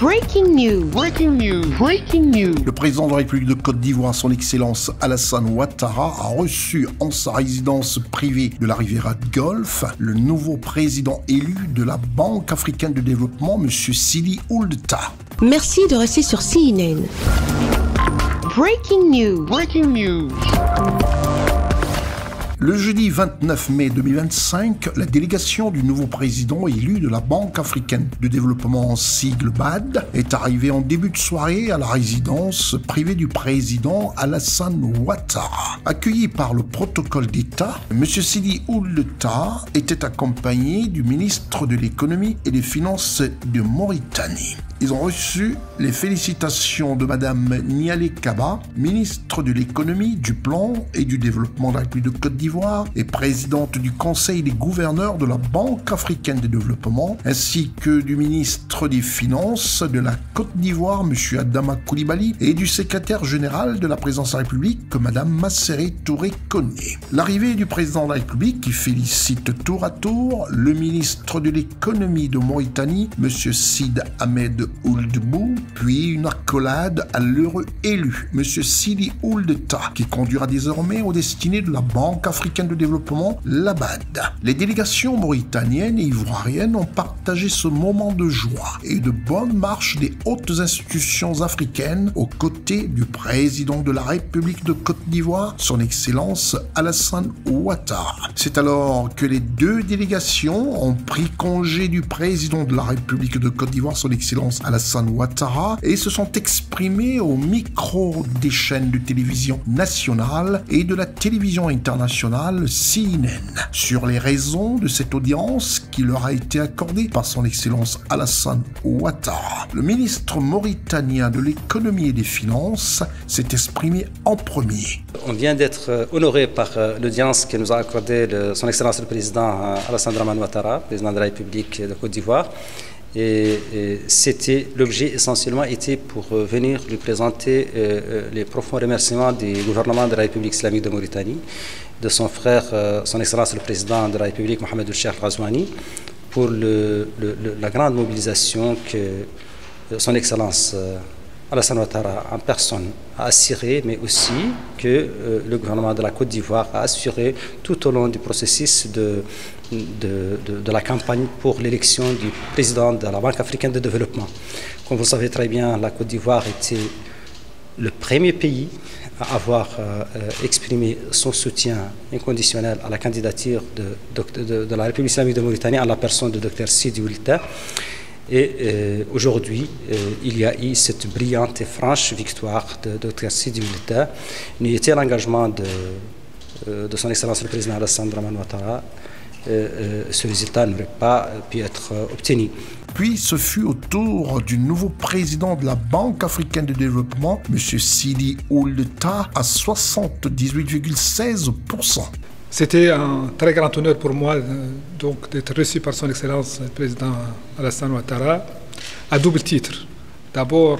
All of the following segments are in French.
Breaking news. Breaking news. Breaking news. Le président de la République de Côte d'Ivoire, son Excellence Alassane Ouattara, a reçu en sa résidence privée de la Riviera de Golfe le nouveau président élu de la Banque africaine de développement, M. Sidi Ould Tah. Merci de rester sur CNN. Breaking news. Breaking news. Le jeudi 29 mai 2025, la délégation du nouveau président élu de la Banque africaine de développement en sigle BAD est arrivée en début de soirée à la résidence privée du président Alassane Ouattara. Accueilli par le protocole d'État, M. Sidi Ould Tah était accompagné du ministre de l'économie et des finances de Mauritanie. Ils ont reçu les félicitations de Mme Nialé Kaba, ministre de l'économie, du plan et du développement de la République de Côte d'Ivoire et présidente du Conseil des gouverneurs de la Banque africaine de développement, ainsi que du ministre des Finances de la Côte d'Ivoire, M. Adama Coulibaly, et du secrétaire général de la présidence de la République, Mme Masséré Touré Koné. L'arrivée du président de la République qui félicite tour à tour le ministre de l'économie de Mauritanie, M. Sid Ahmed Ould Bou, puis une accolade à l'heureux élu, M. Sidi Ould Tah, qui conduira désormais aux destinées de la Banque africaine de développement, la BAD. Les délégations mauritaniennes et ivoiriennes ont partagé ce moment de joie et de bonne marche des hautes institutions africaines aux côtés du président de la République de Côte d'Ivoire, son Excellence Alassane Ouattara. C'est alors que les deux délégations ont pris congé du président de la République de Côte d'Ivoire, son Excellence Alassane Ouattara, et se sont exprimés au micro des chaînes de télévision nationales et de la télévision internationale CNN sur les raisons de cette audience qui leur a été accordée par son Excellence Alassane Ouattara. Le ministre mauritanien de l'économie et des finances s'est exprimé en premier. On vient d'être honoré par l'audience que nous a accordée son Excellence le Président Alassane Ouattara, président de la République de Côte d'Ivoire. Et c'était l'objet essentiellement était pour venir lui présenter les profonds remerciements du gouvernement de la République islamique de Mauritanie, de son frère, son Excellence le Président de la République, Mohamed El-Cheikh Ghazouani, pour la grande mobilisation que son Excellence Alassane Ouattara en personne a assuré, mais aussi que le gouvernement de la Côte d'Ivoire a assuré tout au long du processus de la campagne pour l'élection du président de la Banque africaine de développement. Comme vous le savez très bien, la Côte d'Ivoire était le premier pays à avoir exprimé son soutien inconditionnel à la candidature de la République islamique de Mauritanie en la personne de Dr Sidi Ould Tah. Et aujourd'hui, il y a eu cette brillante et franche victoire de Dr Sidi Ould Tah. Il y était l'engagement de son Excellence le Président Alassane Ouattara. Ce résultat n'aurait pas pu être obtenu. Puis ce fut au tour du nouveau président de la Banque africaine de développement, M. Sidi Ould Tah, à 78,16%. C'était un très grand honneur pour moi d'être reçu par son Excellence le Président Alassane Ouattara à double titre. D'abord,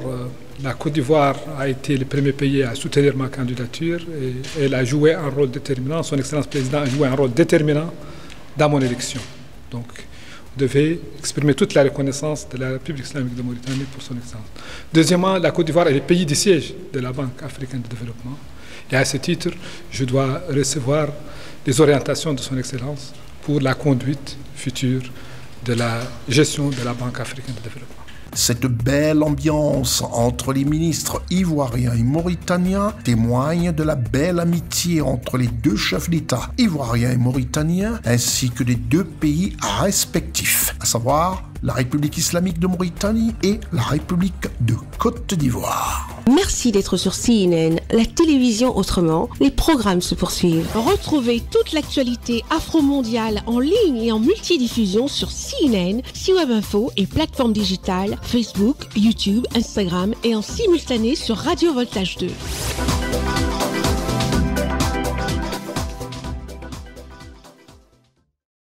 la Côte d'Ivoire a été le premier pays à soutenir ma candidature et elle a joué un rôle déterminant. Son Excellence le Président a joué un rôle déterminant dans mon élection. Donc, vous devez exprimer toute la reconnaissance de la République islamique de Mauritanie pour son Excellence. Deuxièmement, la Côte d'Ivoire est le pays du siège de la Banque africaine de développement. Et à ce titre, je dois recevoir les orientations de son Excellence pour la conduite future de la gestion de la Banque africaine de développement. Cette belle ambiance entre les ministres ivoiriens et mauritaniens témoigne de la belle amitié entre les deux chefs d'État ivoiriens et mauritaniens ainsi que des deux pays respectifs, à savoir la République islamique de Mauritanie et la République de Côte d'Ivoire. Merci d'être sur CNN, la télévision autrement. Les programmes se poursuivent. Retrouvez toute l'actualité afro-mondiale en ligne et en multidiffusion sur CNN, C-Web Info et plateformes digitales, Facebook, YouTube, Instagram et en simultané sur Radio Voltage 2.